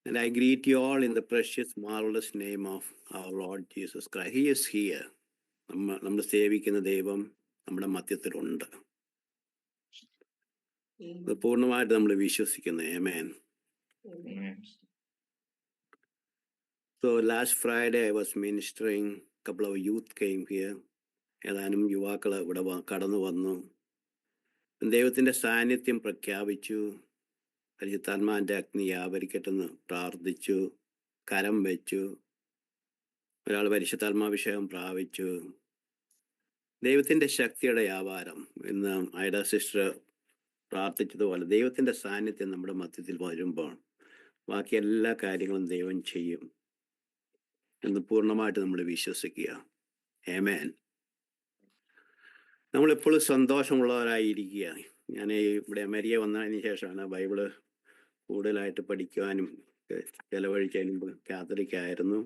And I greet you all in the precious, marvelous name of our Lord Jesus Christ. He is here. നമ്മൾ സേവിക്കുന്ന ദൈവം നമ്മുടെ മധ്യത്തിലുണ്ട്. അത് പൂർണ്ണമായിട്ട് നമ്മൾ വിശ്വസിക്കുന്നു. Amen. So last Friday I was ministering. A couple of youth came here. ഏതാനും യുവാക്കൾ ഇവിടെ കടന്നു വന്നു. ദൈവത്തിന്റെ സാന്നിധ്യം പ്രഖ്യാപിച്ചു. പരിശുദ്ധാത്മാവിന്റെ അഗ്നി വ്യാപരിക്കട്ടെന്ന് പ്രാർത്ഥിച്ചു. കരം വെച്ചു. ഒരാൾ പരിശുദ്ധാത്മാഭിഷേകം പ്രാപിച്ചു. ദൈവത്തിന്റെ ശക്തിയുടെ വ്യാപാരം. ഇന്ന് ഐഡ സിസ്റ്റർ പ്രാർത്ഥിച്ചതുപോലെ ദൈവത്തിന്റെ സാന്നിധ്യം നമ്മുടെ മധ്യത്തിൽ വരുമ്പോൾ ബാക്കി എല്ലാ കാര്യങ്ങളും ദൈവം ചെയ്യും എന്ന് പൂർണ്ണമായിട്ട് നമ്മൾ വിശ്വസിക്കുക. ആമേൻ. നമ്മളെപ്പോഴും സന്തോഷമുള്ളവരായിരിക്കുക. ഞാൻ ഇവിടെ അമേരിക്ക വന്നതിന് ശേഷമാണ് ബൈബിള് കൂടുതലായിട്ട് പഠിക്കുവാനും ചെലവഴിക്കാനും. കാത്തലിക്കായിരുന്നു.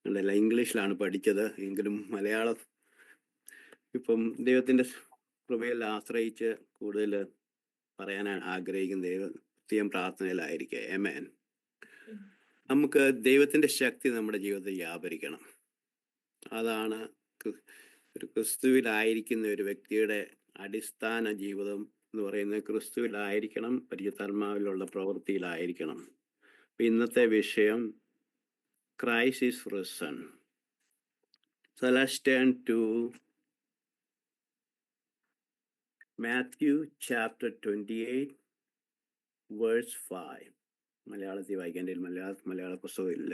ഞങ്ങളെല്ലാം ഇംഗ്ലീഷിലാണ് പഠിച്ചത്. എങ്കിലും മലയാളം ഇപ്പം ദൈവത്തിൻ്റെ കൃപയിൽ ആശ്രയിച്ച് കൂടുതൽ പറയാൻ ആഗ്രഹിക്കുന്ന ദൈവം പ്രാർത്ഥനയിലായിരിക്കുക. ആമേൻ. നമുക്ക് ദൈവത്തിൻ്റെ ശക്തി നമ്മുടെ ജീവിതത്തിൽ വ്യാപരിക്കണം. അതാണ് ഒരു ക്രിസ്തുവിലായിരിക്കുന്ന ഒരു വ്യക്തിയുടെ അടിസ്ഥാന ജീവിതം എന്ന് പറയുന്നത്. ക്രിസ്തുവിലായിരിക്കണം, പരിശുദ്ധാത്മാവിലുള്ള പ്രവൃത്തിയിലായിരിക്കണം. ഇന്നത്തെ വിഷയം Christ is risen. So let's turn to Matthew chapter 28 verse 5. മലയാളത്തിൽ വായിക്കേണ്ട മലയാള പുസ്തകം ഇല്ല.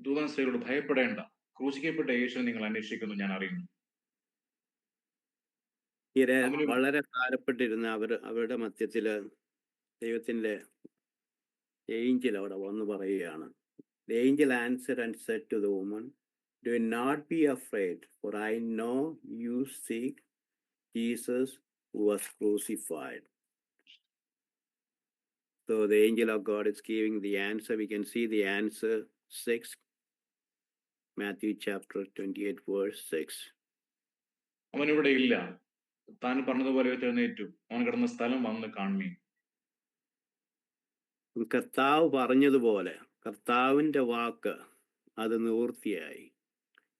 ദൂതൻ സ്ത്രീകളോട് ഭയപ്പെടേണ്ട, ക്രൂശിക്കപ്പെട്ട യേശുവിനെ നിങ്ങൾ അന്വേഷിക്കുന്നു, ഞാൻ അറിയുന്നു. വളരെ ഭാരപ്പെട്ടിരുന്ന അവരുടെ മധ്യത്തില് ദൈവത്തിന്റെ ഏഞ്ചൽ അവിടെ വന്ന് പറയുകയാണ്. The angel answered and said to the woman, "Do not be afraid, for I know you seek Jesus who was crucified." So the angel of God is giving the answer. We can see the answer 6, Matthew chapter 28 verse 6. അവനിവിടെ ഇല്ല, താൻ പറഞ്ഞതുപോലെ എഴുന്നേറ്റു, അവൻ കിടന്ന സ്ഥലം വന്ന് കാണുമേ. കർത്താവ് പറഞ്ഞതുപോലെ കർത്താവിന്റെ വാക്ക് അത് നിവൃത്തിയായി.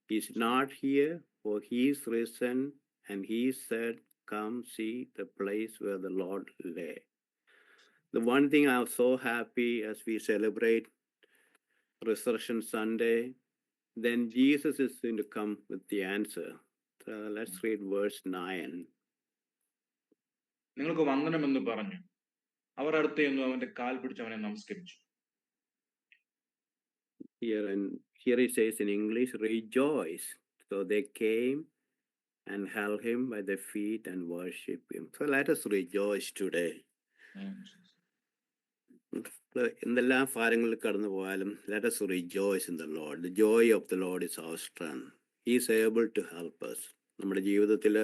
He is not here, for he is risen, and he said, "Come see the place where the Lord lay." The one thing I'm so happy as we celebrate Resurrection Sunday, then Jesus is going to come with the answer. So let's read verse 9. നിങ്ങൾക്ക് വന്ദനമെന്ന് പറഞ്ഞു അവർ അടുത്ത് ചെന്നു അവന്റെ കാൽ പിടിച്ച് അവനെ നമസ്കരിച്ചു. Here it says in English, rejoice. So they came and held him by the feet and worshiped him. So let us rejoice today. എന്തെല്ലാം ഭാരങ്ങളിൽ കടന്നു പോയാലും let us rejoice in the Lord. The joy of the Lord is our strength. He is able to help us. നമ്മുടെ ജീവിതത്തിൽ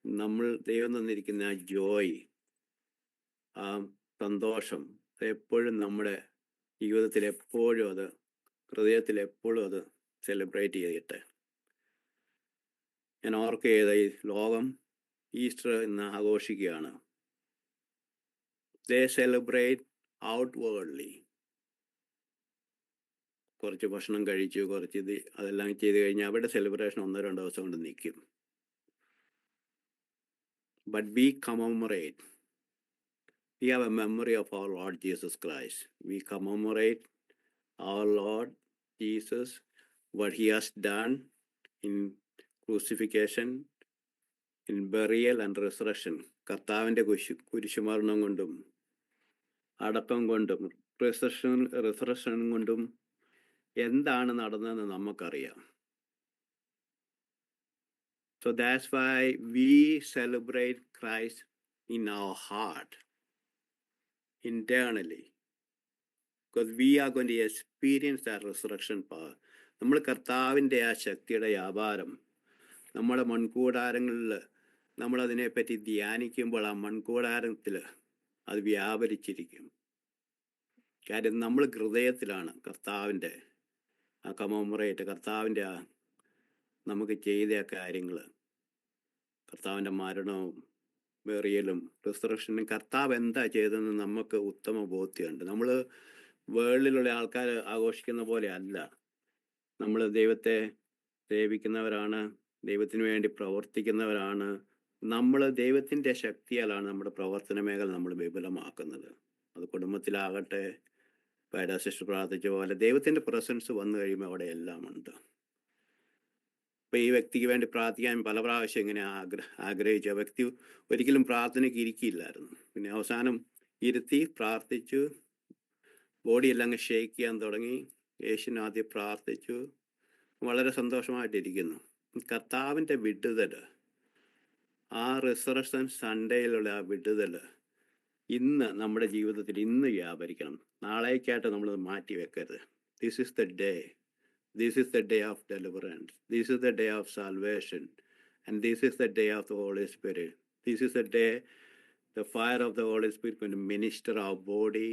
നമ്മൾ ദൈവം തന്നിരിക്കുന്ന ആ ജോയ്, ആ സന്തോഷം എപ്പോഴും നമ്മുടെ ജീവിതത്തിൽ എപ്പോഴും അത് ഹൃദയത്തിൽ എപ്പോഴും അത് സെലിബ്രേറ്റ് ചെയ്തിട്ട്. ഞാൻ ഓർക്കുക, ഈ ലോകം ഈസ്റ്റർ ഇന്ന് ആഘോഷിക്കുകയാണ്. They celebrate outwardly. കുറച്ച് ഭക്ഷണം കഴിച്ചു, കുറച്ച് അതെല്ലാം ചെയ്ത് കഴിഞ്ഞാൽ അവരുടെ സെലിബ്രേഷൻ 1-2 ദിവസം കൊണ്ട് നിൽക്കും. But we commemorate. We have a memory of our Lord Jesus Christ. We commemorate our Lord Jesus, what he has done in crucifixion, in burial and resurrection. കർത്താവിൻ്റെ കുരിശുമരണം കൊണ്ടും അടക്കം കൊണ്ടും റിസറക്ഷൻ കൊണ്ടും എന്താണ് നടന്നതെന്ന് നമുക്കറിയാം. So that's why we celebrate Christ in our heart, internally, because we are going to experience that resurrection power. നമ്മൾ കർത്താവിൻ്റെ ആ ശക്തിയുടെ വ്യാപാരം നമ്മുടെ മൺകൂടാരങ്ങളിൽ നമ്മളതിനെപ്പറ്റി ധ്യാനിക്കുമ്പോൾ ആ മൺകൂടാരത്തിൽ അത് വ്യാപരിച്ചിരിക്കും. കാര്യം നമ്മൾ ഹൃദയത്തിലാണ് കർത്താവിൻ്റെ ആ കമമറേറ്റ്, കർത്താവിൻ്റെ ആ നമുക്ക് ചെയ്ത കാര്യങ്ങൾ, കർത്താവിൻ്റെ മരണവും ബെറിയലും റിസറക്ഷനും കർത്താവ് എന്താ ചെയ്തതെന്ന് നമുക്ക് ഉത്തമ ബോധ്യമുണ്ട്. നമ്മൾ വേൾഡിലുള്ള ആൾക്കാർ ആഘോഷിക്കുന്ന പോലെ അല്ല. നമ്മൾ ദൈവത്തെ സേവിക്കുന്നവരാണ്, ദൈവത്തിന് വേണ്ടി പ്രവർത്തിക്കുന്നവരാണ്. നമ്മൾ ദൈവത്തിൻ്റെ ശക്തിയാലാണ് നമ്മുടെ പ്രവർത്തന മേഖല നമ്മൾ വിപുലമാക്കുന്നത്. അത് കുടുംബത്തിലാകട്ടെ, പേഡ സിസ്റ്റർ പ്രാർത്ഥിച്ച പോലെ ദൈവത്തിൻ്റെ പ്രസൻസ് വന്നു കഴിയുമ്പോൾ അവിടെ എല്ലാം ഉണ്ട്. ഇപ്പം ഈ വ്യക്തിക്ക് വേണ്ടി പ്രാർത്ഥിക്കാൻ പല പ്രാവശ്യം ഇങ്ങനെ ആഗ്രഹിച്ചു. ആ വ്യക്തി ഒരിക്കലും പ്രാർത്ഥനയ്ക്ക് ഇരിക്കില്ലായിരുന്നു. പിന്നെ അവസാനം ഇരുത്തി പ്രാർത്ഥിച്ചു, ബോഡിയെല്ലാം അങ്ങ് ഷേക്ക് ചെയ്യാൻ തുടങ്ങി. യേശുവിനെ ആദ്യം പ്രാർത്ഥിച്ചു, വളരെ സന്തോഷമായിട്ടിരിക്കുന്നു. കർത്താവിൻ്റെ വിടുതൽ, ആ റിസറക്ഷൻ സൺഡേയിലുള്ള ആ വിടുതൽ ഇന്ന് നമ്മുടെ ജീവിതത്തിൽ ഇന്ന് വ്യാപരിക്കണം. നാളേക്കായിട്ട് നമ്മൾ മാറ്റി വെക്കരുത്. This is the day. This is the day of deliverance. This is the day of salvation. And this is the day of the Holy Spirit. This is the day the fire of the Holy Spirit going to minister our body,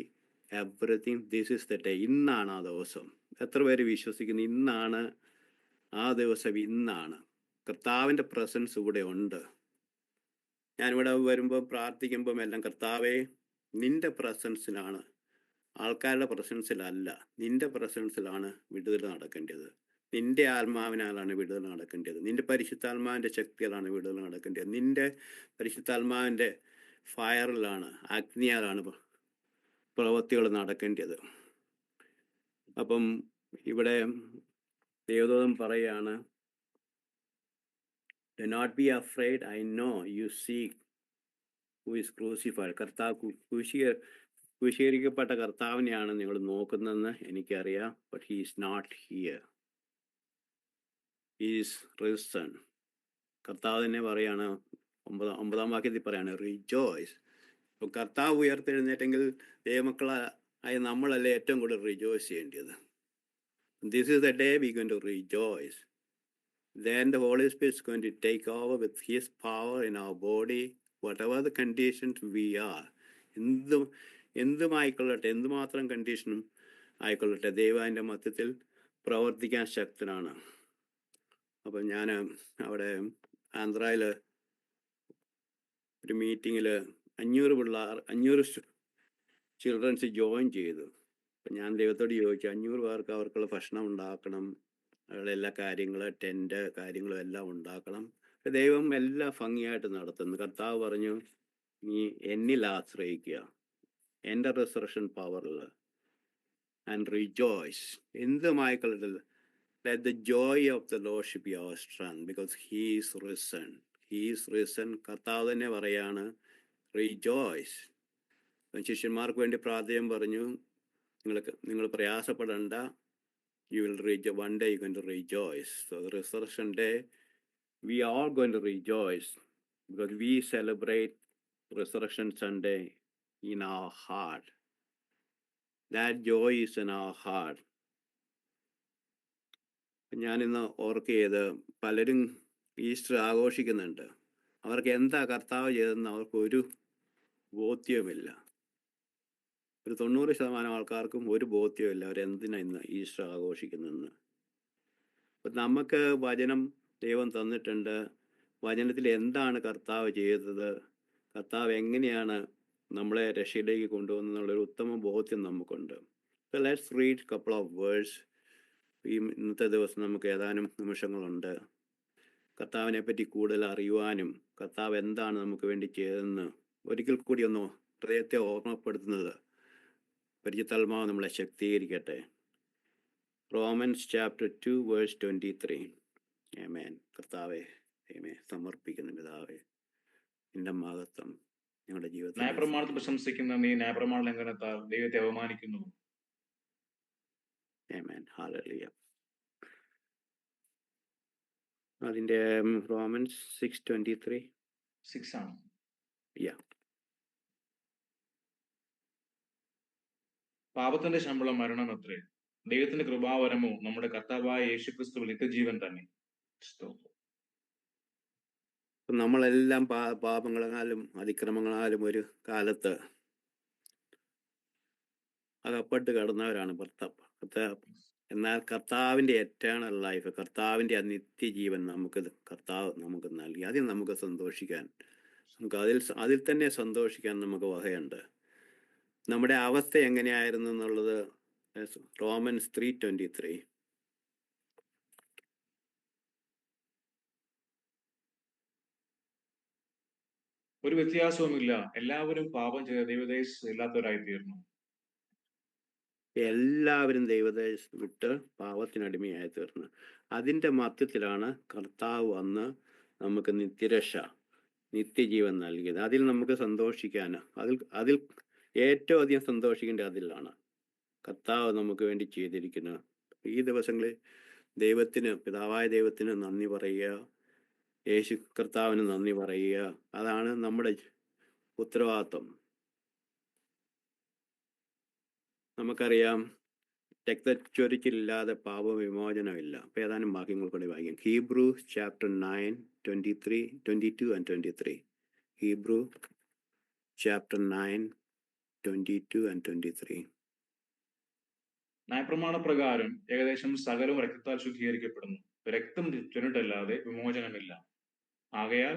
everything. This is the day. ഇന്നാണ് ആ ദിവസം. എത്ര പേര് വിശ്വസിക്കുന്നു ഇന്നാണ് ആ ദിവസം? ഇന്നാണ്. കർത്താവിൻ്റെ പ്രസൻസ് ഇവിടെ ഉണ്ട്. ഞാനിവിടെ വരുമ്പോൾ പ്രാർത്ഥിക്കുമ്പം എല്ലാം കർത്താവേ, നിന്റെ പ്രസൻസിലാണ്, ആൾക്കാരുടെ പ്രസൻസിലല്ല, നിന്റെ പ്രസൻസിലാണ് വിടുതൽ നടക്കേണ്ടത്. നിന്റെ ആത്മാവിനാലാണ് വിടുതൽ നടക്കേണ്ടത്. നിന്റെ പരിശുദ്ധാത്മാവിൻ്റെ ശക്തിയിലാണ് വിടുതൽ നടക്കേണ്ടത്. നിന്റെ പരിശുദ്ധാത്മാവിൻ്റെ ഫയറിലാണ്, അഗ്നിയാലാണ് പ്രവൃത്തികൾ നടക്കേണ്ടത്. അപ്പം ഇവിടെ ദേവദൂതൻ പറയാണ്, "Do not be afraid. I know you seek who is crucified." കർത്താവ് ക്രൂശീകരിക്കപ്പെട്ട കർത്താവിനെയാണ് നിങ്ങൾ നോക്കുന്നതെന്ന് എനിക്കറിയാം. But he is not here. He is risen. കർത്താവ് തന്നെ പറയാണ്, ഒമ്പതാം വാക്യത്തിൽ പറയാണ്, റിജോയ്സ്. ഇപ്പം കർത്താവ് ഉയർത്തെഴുന്നേറ്റെങ്കിൽ ദൈവമക്കളായ നമ്മളല്ലേ ഏറ്റവും കൂടുതൽ റിജോയ്സ് ചെയ്യേണ്ടത്. This is the day we going to rejoice. Then the Holy Spirit is going to take over with his power in our body, whatever the conditions we are. എന്തുമായിക്കൊള്ളട്ടെ, എന്തുമാത്രം കണ്ടീഷനും ആയിക്കൊള്ളട്ടെ, ദൈവം അതിൻ്റെ മധ്യത്തിൽ പ്രവർത്തിക്കാൻ ശക്തനാണ്. അപ്പം ഞാൻ അവിടെ ആന്ധ്രയിൽ ഒരു മീറ്റിങ്ങിൽ 500 ചിൽഡ്രൻസ് ജോയിൻ ചെയ്തു. അപ്പം ഞാൻ ദൈവത്തോട് ചോദിച്ചു, 500 പേർക്ക് അവർക്കുള്ള ഭക്ഷണം ഉണ്ടാക്കണം, അവരുടെ എല്ലാ കാര്യങ്ങളും, ടെൻറ്റ് കാര്യങ്ങളും എല്ലാം ഉണ്ടാക്കണം. ദൈവം എല്ലാം ഭംഗിയായിട്ട് നടത്തുന്നു. കർത്താവ് പറഞ്ഞു, നീ എന്നിൽ ആശ്രയിക്കുക, എൻ്റെ റിസറക്ഷൻ പവറിൽ, ആൻഡ് റിജോയ്സ്. എന്തുമായിക്കൊള്ളട്ടെ, let the joy of the Lord should be our strength, because he is risen. He is risen. കർത്താവ് തന്നെ പറയാണ്, റിജോയ്സ്. ശിഷ്യന്മാർക്ക് വേണ്ടി പ്രാർത്ഥന പറഞ്ഞു, നിങ്ങൾ പ്രയാസപ്പെടേണ്ട, you will rejoice. One day you're going to rejoice. So the resurrection day, we are going to rejoice, because we celebrate Resurrection Sunday in our heart. That joy is in our heart. ഞാനിന്ന് ഓർക്കിയത്, പലരും Easter ആഘോഷിക്കുന്നുണ്ട്. അവർക്ക് എന്താ കർത്താവ് ചെയ്തതെന്ന് അവർക്കൊരു ബോധ്യവുമില്ല. ഒരു 90% ആൾക്കാർക്കും ഒരു ബോധ്യമില്ല അവരെന്തിനാ ഇന്ന് ഈസ്റ്റർ ആഘോഷിക്കുന്നതെന്ന്. അപ്പം നമുക്ക് വചനം ദൈവം തന്നിട്ടുണ്ട്. വചനത്തിൽ എന്താണ് കർത്താവ് ചെയ്തത്, കർത്താവ് എങ്ങനെയാണ് നമ്മളെ രക്ഷയിലേക്ക് കൊണ്ടുവന്നുള്ളൊരു ഉത്തമ ബോധ്യം നമുക്കുണ്ട്. So let's read a couple of words. ഇന്നത്തെ ദിവസം നമുക്ക് ഏതാനും നിമിഷങ്ങളുണ്ട് കർത്താവിനെ പറ്റി കൂടുതൽ അറിയുവാനും കർത്താവ് എന്താണ് നമുക്ക് വേണ്ടി ചെയ്തതെന്ന് ഒരിക്കൽ കൂടി ഒന്ന് ഹൃദയത്തെ ഓർമ്മപ്പെടുത്തുന്നത് പരിശുദ്ധാത്മാവ് നമ്മളെ ശക്തീകരിക്കട്ടെ. Romans chapter 2 verse 23. ആമേൻ. കർത്താവെ സമർപ്പിക്കുന്നു. പിതാവേ, നിന്റെ മഹത്വം ഞങ്ങളുടെ ജീവിതത്തിൽ. ന്യായപ്രമാണത്തെ പ്രശംസിക്കുന്ന നീ ന്യായപ്രമാണ ലംഘനത്താൽ ദൈവത്തെ അവമാനിക്കുന്നു. ആമേൻ. ഹല്ലേലൂയ. അതിന്റെ റോമൻസ് 6:23 ആണ്. പാപത്തിന്റെ ശമ്പളം മരണം അത്രേ, ദൈവത്തിന്റെ കൃപാവരമോ നമ്മുടെ കർത്താവായ യേശുക്രിസ്തുവിൽ നിത്യജീവൻ തന്നെ. നമ്മളെല്ലാം പാപങ്ങളാലും അതിക്രമങ്ങളാലും ഒരു കാലത്ത് അകപ്പെട്ട് കിടന്നവരാണ്. എന്നാൽ കർത്താവിൻ്റെ എറ്റേണൽ ലൈഫ്, കർത്താവിൻ്റെ ആ നിത്യജീവൻ കർത്താവ് നമുക്ക് നൽകി. അതിൽ നമുക്ക് സന്തോഷിക്കാൻ നമുക്ക് അതിൽ തന്നെ സന്തോഷിക്കാൻ നമുക്ക് വകയുണ്ട്. നമ്മുടെ അവസ്ഥ എങ്ങനെയായിരുന്നു എന്നുള്ളത് റോമൻസ് 3:23. ഒരു വ്യത്യാസവുമില്ല, എല്ലാവരും പാപം ചെയ്ത ദൈവദേശ ഇല്ലാത്തവരായി തീർന്നു. എല്ലാവരും ദൈവദേശം വിട്ട് പാപത്തിനടിമയായി തീർന്നു. അതിൻ്റെ മധ്യത്തിലാണ് കർത്താവ് വന്ന് നമുക്ക് നിത്യരക്ഷ, നിത്യജീവൻ നൽകിയത്. അതിൽ നമുക്ക് സന്തോഷിക്കാൻ, അതിൽ ഏറ്റവും അധികം സന്തോഷിക്കേണ്ടത് അതിലാണ്. കർത്താവ് നമുക്ക് വേണ്ടി ചെയ്തിരിക്കുന്നത്. ഈ ദിവസങ്ങളിൽ പിതാവായ ദൈവത്തിന് നന്ദി പറയുക, യേശു കർത്താവിന് നന്ദി പറയുക. അതാണ് നമ്മുടെ ഉത്തരവാദിത്വം. നമുക്കറിയാം, രക്തച്ചൊരിച്ചിലില്ലാതെ പാപവിമോചനമില്ല. അപ്പോൾ ഏതാനും വാക്യങ്ങൾ കൂടി വായിക്കാം. Hebrew chapter 9:22 and 23. Hebrew chapter 9:22 and 23. ന്യായപ്രമാണ പ്രകാരം ഏകദേശം സകലവും രക്തത്താൽ ശുദ്ധീകരിക്കപ്പെടുന്നു. രക്തം ചൊരിഞ്ഞിട്ടല്ലാതെ വിമോചനമില്ല. ആകയാൽ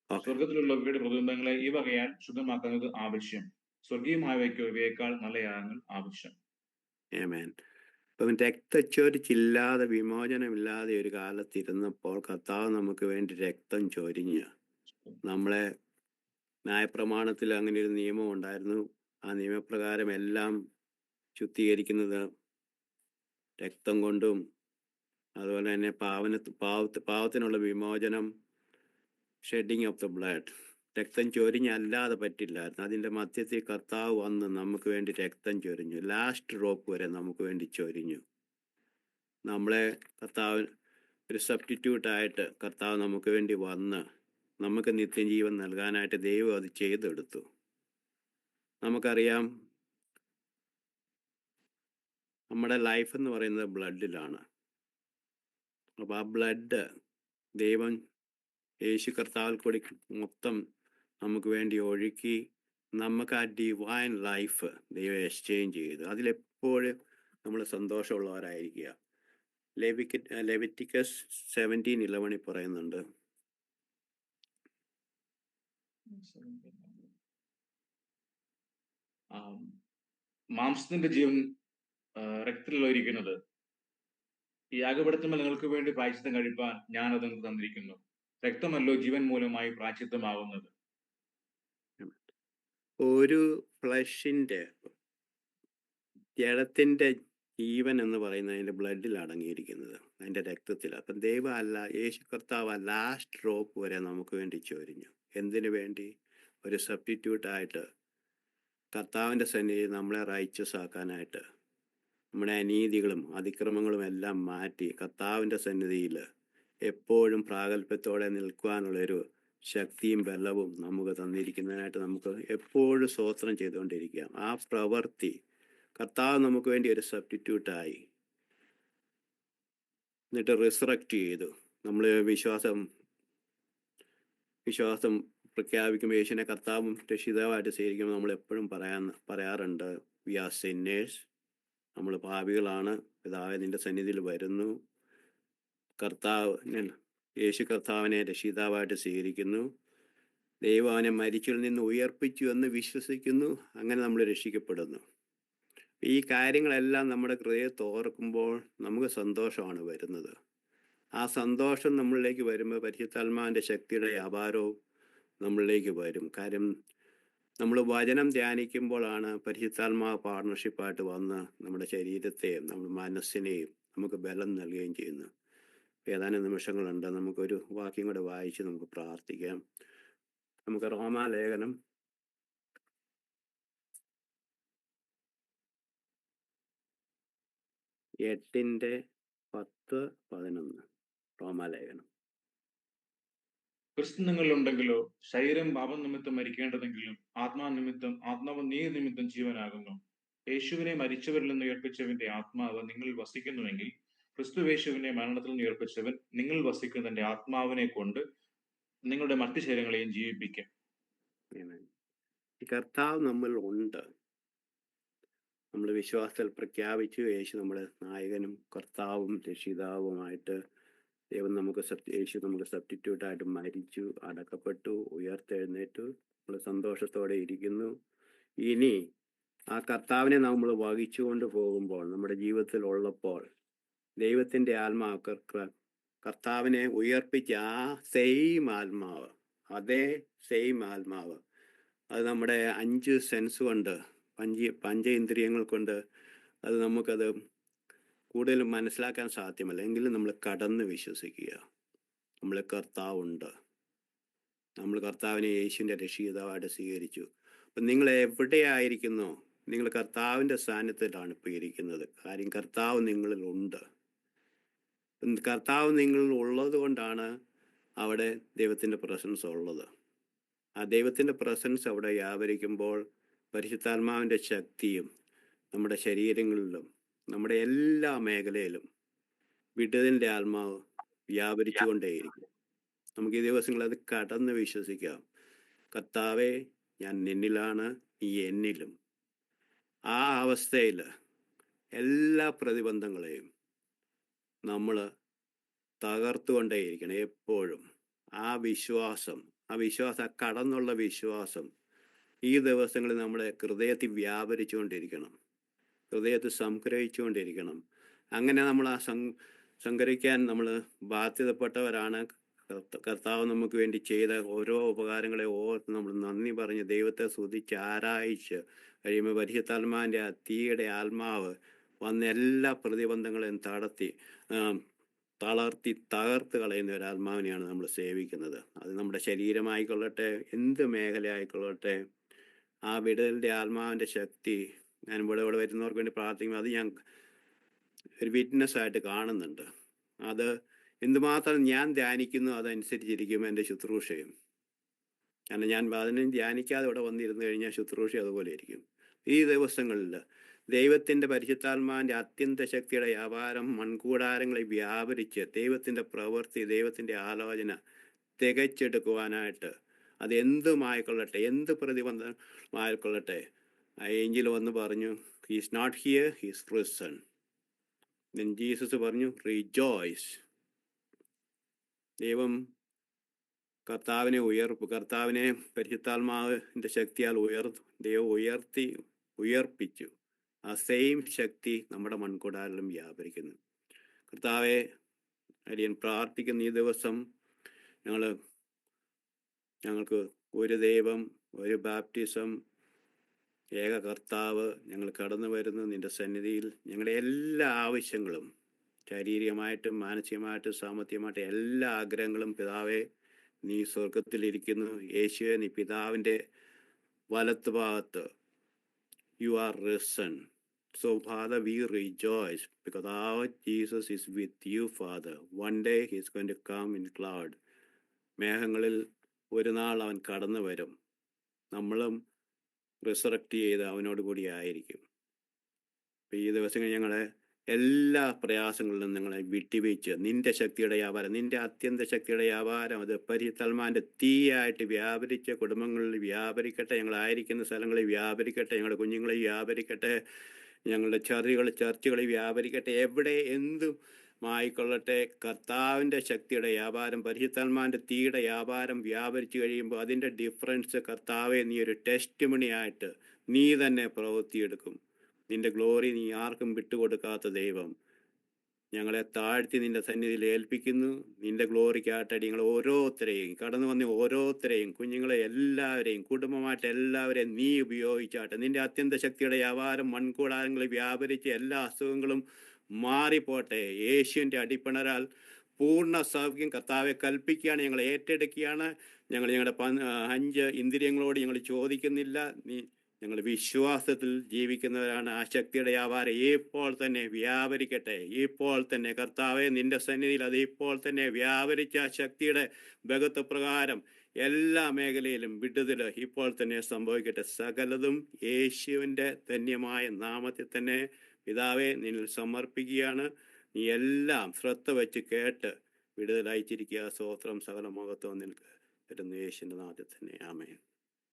സ്വർഗത്തിലുള്ളവയുടെ പ്രതിബന്ധങ്ങളെ ഈ വകയാൽ ശുദ്ധമാക്കുന്നത് ആവശ്യം. സ്വർഗീയമായവയ്ക്കോ ഇവയേക്കാൾ നല്ല യാഗങ്ങൾ ആവശ്യം. അപ്പം രക്തച്ചൊരിച്ചില്ലാതെ വിമോചനമില്ലാതെ ഒരു കാലത്തിരുന്നപ്പോൾ കർത്താവ് നമുക്ക് വേണ്ടി രക്തം ചൊരിഞ്ഞ്, നമ്മളെ ന്യായപ്രമാണത്തിൽ അങ്ങനെ ഒരു നിയമം ഉണ്ടായിരുന്നു. ആ നിയമപ്രകാരം എല്ലാം ശുദ്ധീകരിക്കുന്നത് രക്തം കൊണ്ടും, അതുപോലെ തന്നെ പാവത്തിനുള്ള വിമോചനം, ഷെഡിങ് ഓഫ് ദ ബ്ലഡ്, രക്തം ചൊരിഞ്ഞല്ലാതെ പറ്റില്ലായിരുന്നു. അതിൻ്റെ മധ്യത്തിൽ കർത്താവ് വന്ന് നമുക്ക് വേണ്ടി രക്തം ചൊരിഞ്ഞു. ലാസ്റ്റ് ഡ്രോപ്പ് വരെ നമുക്ക് വേണ്ടി ചൊരിഞ്ഞു. നമ്മളെ കർത്താവ് ഒരു സബ്സ്റ്റിറ്റ്യൂട്ടായിട്ട് കർത്താവ് നമുക്ക് വേണ്ടി വന്ന് നമുക്ക് നിത്യജീവൻ നൽകാനായിട്ട് ദൈവം അത് ചെയ്തെടുത്തു. നമുക്കറിയാം, നമ്മുടെ ലൈഫ് എന്ന് പറയുന്നത് ബ്ലഡിലാണ്. അപ്പോൾ ആ ബ്ലഡ് ദൈവം യേശു കർത്താവിൽ കൂടി മൊത്തം നമുക്ക് വേണ്ടി ഒഴുക്കി നമുക്ക് ആ ഡിവൈൻ ലൈഫ് ദൈവം എക്സ്ചേഞ്ച് ചെയ്തു. അതിലെപ്പോഴും നമ്മൾ സന്തോഷമുള്ളവരായിരിക്കുക. ലെവിറ്റിക്കസ് 17:11 പറയുന്നുണ്ട്. മാംസത്തിന്റെ ജീവൻ രക്തത്തിലുള്ളയിരിക്കുന്നത്, ഈ യാഗപീഠത്തിന്മേൽ നിങ്ങൾക്ക് വേണ്ടി പ്രായശ്ചിത്തം കഴിപ്പാൻ ഞാൻ അത് നിങ്ങൾക്ക് തന്നിരിക്കുന്നു. രക്തമല്ലോ ജീവൻ മൂലമായി പ്രായശ്ചിത്തമാകുന്നത്. ഒരു ഫ്ലഷിന്റെ, ജഡത്തിന്റെ ജീവൻ എന്ന് പറയുന്നത് അതിൻ്റെ ബ്ലഡിൽ അടങ്ങിയിരിക്കുന്നത്, അതിൻ്റെ രക്തത്തിൽ. അപ്പം ദൈവം യേശു കർത്താവ് ലാസ്റ്റ് ഡ്രോപ്പ് വരെ നമുക്ക് വേണ്ടി ചൊരിഞ്ഞു. എന്തിനു വേണ്ടി? ഒരു സബ്സ്റ്റിറ്റ്യൂട്ടായിട്ട് കർത്താവിൻ്റെ സന്നിധി നമ്മളെ റൈച്ചസ് ആക്കാനായിട്ട്, നമ്മുടെ അനീതികളും അതിക്രമങ്ങളും എല്ലാം മാറ്റി കർത്താവിൻ്റെ സന്നിധിയിൽ എപ്പോഴും പ്രാഗൽഭ്യത്തോടെ നിൽക്കുവാനുള്ളൊരു ശക്തിയും ബലവും നമുക്ക് തന്നിരിക്കുന്നതിനായിട്ട് നമുക്ക് എപ്പോഴും സ്തോത്രം ചെയ്തുകൊണ്ടിരിക്കാം. ആ പ്രവൃത്തി കർത്താവ് നമുക്ക് വേണ്ടി ഒരു സബ്സ്റ്റിറ്റ്യൂട്ടായി, എന്നിട്ട് റിസറക്റ്റ് ചെയ്തു. നമ്മൾ വിശ്വാസം പ്രഖ്യാപിക്കുമ്പോൾ യേശുവിനെ കർത്താവും രക്ഷിതാവായിട്ട് സ്വീകരിക്കുമ്പോൾ നമ്മൾ എപ്പോഴും പറയാറുണ്ട്, വി ആർ സിന്നേഴ്സ്, നമ്മൾ പാപികളാണ്, പിതാവേ നിന്റെ സന്നിധിയിൽ വരുന്നു, യേശു കർത്താവിനെ രക്ഷിതാവായിട്ട് സ്വീകരിക്കുന്നു, ദൈവം അവനെ മരിച്ചതിൽ നിന്ന് ഉയർപ്പിച്ചു എന്ന് വിശ്വസിക്കുന്നു, അങ്ങനെ നമ്മൾ രക്ഷിക്കപ്പെടുന്നു. ഈ കാര്യങ്ങളെല്ലാം നമ്മുടെ ഹൃദയത്തെ ഓർക്കുമ്പോൾ നമുക്ക് സന്തോഷമാണ് വരുന്നത്. ആ സന്തോഷം നമ്മളിലേക്ക് വരുമ്പോൾ പരിശുദ്ധാത്മാവിൻ്റെ ശക്തിയുടെ വ്യാപാരവും നമ്മളിലേക്ക് വരും. കാര്യം നമ്മൾ വചനം ധ്യാനിക്കുമ്പോഴാണ് പരിശുദ്ധാത്മാവ് പാർട്ണർഷിപ്പായിട്ട് വന്ന് നമ്മുടെ ശരീരത്തെയും നമ്മുടെ മനസ്സിനെയും നമുക്ക് ബലം നൽകുകയും ചെയ്യുന്നു. ഏതാനും നിമിഷങ്ങളുണ്ട്, നമുക്കൊരു വാക്യം കൂടെ വായിച്ച് നമുക്ക് പ്രാർത്ഥിക്കാം. നമുക്ക് റോമാലേഖനം 8:10-11 റോമാലേഖനം. ക്രിസ്തു നിങ്ങളിലുണ്ടെങ്കിലോ ശരീരം പാപം നിമിത്തം മരിക്കേണ്ടതെങ്കിലും ആത്മാവ് നീതി നിമിത്തം ജീവനാകുന്നു. യേശുവിനെ മരിച്ചവരിൽ നിന്ന് ഉയർപ്പിച്ചവന്റെ ആത്മാവ് നിങ്ങളിൽ വസിക്കുന്നുവെങ്കിൽ ക്രിസ്തു യേശുവിനെ മരണത്തിൽ നിന്ന് ഉയർപ്പിച്ചവൻ നിങ്ങൾ വസിക്കുന്നതിന്റെ ആത്മാവിനെ കൊണ്ട് നിങ്ങളുടെ മറ്റു ശരീരങ്ങളെയും ജീവിപ്പിക്കും. ഈ കർത്താവ് നമ്മൾ ഉണ്ട്. നമ്മൾ വിശ്വാസത്തിൽ പ്രഖ്യാപിച്ചു യേശു നമ്മുടെ നായകനും കർത്താവും രക്ഷിതാവുമായിട്ട് ദൈവം നമുക്ക് യേശു നമുക്ക് സബ്സ്റ്റിറ്റ്യൂട്ടായിട്ട് മരിച്ചു, അടക്കപ്പെട്ടു, ഉയർത്തെഴുന്നേറ്റു. നമ്മൾ സന്തോഷത്തോടെ ഇരിക്കുന്നു. ഇനി ആ കർത്താവിനെ നമ്മൾ വഹിച്ചുകൊണ്ട് പോകുമ്പോൾ, നമ്മുടെ ജീവിതത്തിൽ ഉള്ളപ്പോൾ, ദൈവത്തിൻ്റെ ആത്മാവ് കർത്താവിനെ ഉയർപ്പിച്ച ആ സെയിം ആത്മാവ്, അതേ സെയിം ആത്മാവ്, അത് നമ്മുടെ 5 സെൻസ് കൊണ്ട്, പഞ്ചേന്ദ്രിയങ്ങൾ കൊണ്ട് അത് നമുക്കത് കൂടുതൽ മനസ്സിലാക്കാൻ സാധ്യമല്ല. എങ്കിലും നമ്മൾ കടന്ന് വിശ്വസിക്കുക, നമ്മൾ കർത്താവുണ്ട്, നമ്മൾ കർത്താവിനെ യേശുവിൻ്റെ രക്ഷിതാവായിട്ട് സ്വീകരിച്ചു. അപ്പം നിങ്ങൾ എവിടെയായിരിക്കുന്നോ, നിങ്ങൾ കർത്താവിൻ്റെ സാന്നിധ്യത്തിലാണ് ഇപ്പോൾ ഇരിക്കുന്നത്. കാര്യം കർത്താവ് നിങ്ങളിൽ ഉണ്ട്. കർത്താവ് നിങ്ങളിൽ ഉള്ളത് കൊണ്ടാണ് അവിടെ ദൈവത്തിൻ്റെ പ്രസൻസ് ഉള്ളത്. ആ ദൈവത്തിൻ്റെ പ്രസൻസ് അവിടെ വ്യാപരിക്കുമ്പോൾ പരിശുദ്ധാത്മാവിൻ്റെ ശക്തിയും നമ്മുടെ ശരീരങ്ങളിലും നമ്മുടെ എല്ലാ മേഖലയിലും വിടുതലിൻ്റെ ആത്മാവ് വ്യാപരിച്ചുകൊണ്ടേയിരിക്കും. നമുക്ക് ഈ ദിവസങ്ങളിൽ അത് കടന്ന് വിശ്വസിക്കാം. കർത്താവേ, ഞാൻ നിന്നിലാണ്, നീ എന്നിലും. ആ അവസ്ഥയിൽ എല്ലാ പ്രതിബന്ധങ്ങളെയും നമ്മൾ തകർത്തുകൊണ്ടേയിരിക്കണം എപ്പോഴും. ആ വിശ്വാസം, കടന്നുള്ള വിശ്വാസം ഈ ദിവസങ്ങളിൽ നമ്മുടെ ഹൃദയത്തിൽ വ്യാപരിച്ചുകൊണ്ടിരിക്കണം, ഹൃദയത്തിൽ സംഗ്രഹിച്ചുകൊണ്ടിരിക്കണം. അങ്ങനെ നമ്മൾ ആ സംഗ്രഹിക്കാൻ നമ്മൾ ബാധ്യതപ്പെട്ടവരാണ്. കർത്താവ് നമുക്ക് വേണ്ടി ചെയ്ത ഓരോ ഉപകാരങ്ങളെ ഓർത്ത് നമ്മൾ നന്ദി പറഞ്ഞ് ദൈവത്തെ സ്തുതിച്ച് ആരായിച്ച് കഴിയുമ്പോൾ പരിശുദ്ധാത്മാവിൻ്റെ ആ തീയുടെ ആത്മാവ് വന്ന എല്ലാ പ്രതിബന്ധങ്ങളെയും തളർത്തി തകർത്ത് കളയുന്ന ഒരു ആത്മാവിനെയാണ് നമ്മൾ സേവിക്കുന്നത്. അത് നമ്മുടെ ശരീരമായിക്കൊള്ളട്ടെ, എന്ത് മേഖല ആയിക്കൊള്ളട്ടെ, ആ വിടുതലിൻ്റെ ആത്മാവിൻ്റെ ശക്തി ഞാൻ ഇവിടെ വരുന്നവർക്ക് വേണ്ടി പ്രാർത്ഥിക്കും. അത് ഞാൻ ഒരു വിറ്റ്നസ് ആയിട്ട് കാണുന്നുണ്ട്. അത് എന്തുമാത്രം ഞാൻ ധ്യാനിക്കുന്നു അതനുസരിച്ചിരിക്കും എൻ്റെ ശുശ്രൂഷയും. കാരണം ഞാൻ അതിനും ധ്യാനിക്കാതെ ഇവിടെ വന്നിരുന്നു കഴിഞ്ഞാൽ ശുശ്രൂഷ അതുപോലെ ഇരിക്കും. ഈ ദിവസങ്ങളിൽ ദൈവത്തിൻ്റെ പരിശുദ്ധാത്മാവിൻ്റെ അത്യന്ത ശക്തിയുടെ വ്യാപാരം മൺകൂടാരങ്ങളെ വ്യാപരിച്ച് ദൈവത്തിൻ്റെ പ്രവൃത്തി, ദൈവത്തിൻ്റെ ആലോചന തികച്ചെടുക്കുവാനായിട്ട്, അത് എന്തുമായിക്കൊള്ളട്ടെ, എന്ത് പ്രതിബന്ധമായിക്കൊള്ളട്ടെ, ആ ഏഞ്ചൽ വന്ന് പറഞ്ഞു, he's not here, he's risen. then Jesus പറഞ്ഞു, റിജോയ്സ്. ദൈവം കർത്താവിനെ പരിശുദ്ധാത്മാവിൻ്റെ ശക്തിയാൽ ദൈവം ഉയർപ്പിച്ചു. ആ സെയിം ശക്തി നമ്മുടെ മൺകൂടാരിലും വ്യാപരിക്കുന്നു. കർത്താവെ, അടിയൻ പ്രാർത്ഥിക്കുന്ന ഈ ദിവസം ഞങ്ങൾക്ക് ഒരു ദൈവം, ഒരു ബാപ്റ്റിസം, ഏക കർത്താവ്, ഞങ്ങൾ കടന്നു വരുന്നു നിൻ്റെ സന്നിധിയിൽ. ഞങ്ങളുടെ എല്ലാ ആവശ്യങ്ങളും, ശാരീരികമായിട്ടും മാനസികമായിട്ടും സാമ്പത്തികമായിട്ടും എല്ലാ ആഗ്രഹങ്ങളും, പിതാവെ നീ സ്വർഗത്തിലിരിക്കുന്നു. യേശുവെ, നീ പിതാവിൻ്റെ വലത്ത് ഭാഗത്ത്, you are risen. So Father, we rejoice because our Jesus is with you, Father. One day he is going to come in cloud. മേഘങ്ങളിൽ ഒരു നാൾ അവൻ കടന്നു വരും. നമ്മളും റിസറക്റ്റ് ചെയ്ത് അവനോട് കൂടി ആയിരിക്കും. ഈ ദിവസങ്ങൾ ഞങ്ങളെ എല്ലാ പ്രയാസങ്ങളിലും ഞങ്ങളെ വിട്ടുവീഴ്ച നിന്റെ ശക്തിയുടെ വ്യാപാരം, നിന്റെ അത്യന്ത ശക്തിയുടെ വ്യാപാരം അത് പരിശുദ്ധാത്മാവിൻ്റെ തീയായിട്ട് വ്യാപരിച്ച കുടുംബങ്ങളിൽ വ്യാപരിക്കട്ടെ, ഞങ്ങളായിരിക്കുന്ന സ്ഥലങ്ങളിൽ വ്യാപരിക്കട്ടെ, ഞങ്ങളുടെ കുഞ്ഞുങ്ങളിൽ വ്യാപരിക്കട്ടെ, ഞങ്ങളുടെ ചർച്ചുകളിൽ വ്യാപരിക്കട്ടെ, എവിടെ എന്തും ആയിക്കൊള്ളട്ടെ. കർത്താവിൻ്റെ ശക്തിയുടെ വ്യാപാരം, പരിശുദ്ധാത്മാവിൻ്റെ തീയുടെ വ്യാപാരം വ്യാപരിച്ചു കഴിയുമ്പോൾ അതിൻ്റെ ഡിഫറൻസ് കർത്താവെ നീ ഒരു ടെസ്റ്റ് മണിയായിട്ട് നീ തന്നെ പ്രവൃത്തിയെടുക്കും. നിന്റെ ഗ്ലോറി നീ ആർക്കും വിട്ടുകൊടുക്കാത്ത ദൈവം, ഞങ്ങളെ താഴ്ത്തി നിന്റെ സന്നിധിയിൽ ഏൽപ്പിക്കുന്നു. നിന്റെ ഗ്ലോറിക്കായിട്ടടി ഞങ്ങൾ ഓരോരുത്തരെയും, കടന്നു വന്ന ഓരോരുത്തരെയും, കുഞ്ഞുങ്ങളെ എല്ലാവരെയും, കുടുംബമായിട്ട് എല്ലാവരെയും നീ ഉപയോഗിച്ചാട്ടെ. നിന്റെ അത്യന്ത ശക്തിയുടെ വ്യാപാരം മൺകൂടാരങ്ങളിൽ വ്യാപരിച്ച് എല്ലാ അസുഖങ്ങളും മാറിപ്പോട്ടെ. യേശുവിൻ്റെ അടിപ്പിണരാൽ പൂർണ്ണ സൗഖ്യം കർത്താവെ കൽപ്പിക്കുകയാണ്, ഞങ്ങൾ ഏറ്റെടുക്കുകയാണ്. ഞങ്ങളുടെ 5 ഇന്ദ്രിയങ്ങളോട് ഞങ്ങൾ ചോദിക്കുന്നില്ല, ഞങ്ങൾ വിശ്വാസത്തിൽ ജീവിക്കുന്നവരാണ്. ആ ശക്തിയുടെ വ്യാപാരം ഇപ്പോൾ തന്നെ വ്യാപരിക്കട്ടെ. ഇപ്പോൾ തന്നെ കർത്താവെ നിന്റെ സന്നിധിയിൽ അത് ഇപ്പോൾ തന്നെ വ്യാപരിച്ച ആ ശക്തിയുടെ ബഹുത്വപ്രകാരം എല്ലാ മേഖലയിലും വിടുതൽ ഇപ്പോൾ തന്നെ സംഭവിക്കട്ടെ. സകലതും യേശുവിൻ്റെ ധന്യമായ നാമത്തിൽ തന്നെ പിതാവെ നിന്നിൽ സമർപ്പിക്കുകയാണ്. നീ എല്ലാം ശ്രദ്ധ വെച്ച് കേട്ട് വിടുതലയച്ചിരിക്കുക. സ്തോത്രം, സകല മഹത്വം നിനക്ക് തരുന്നു യേശുവിൻ്റെ നാമത്തിൽ തന്നെ. ആമേൻ.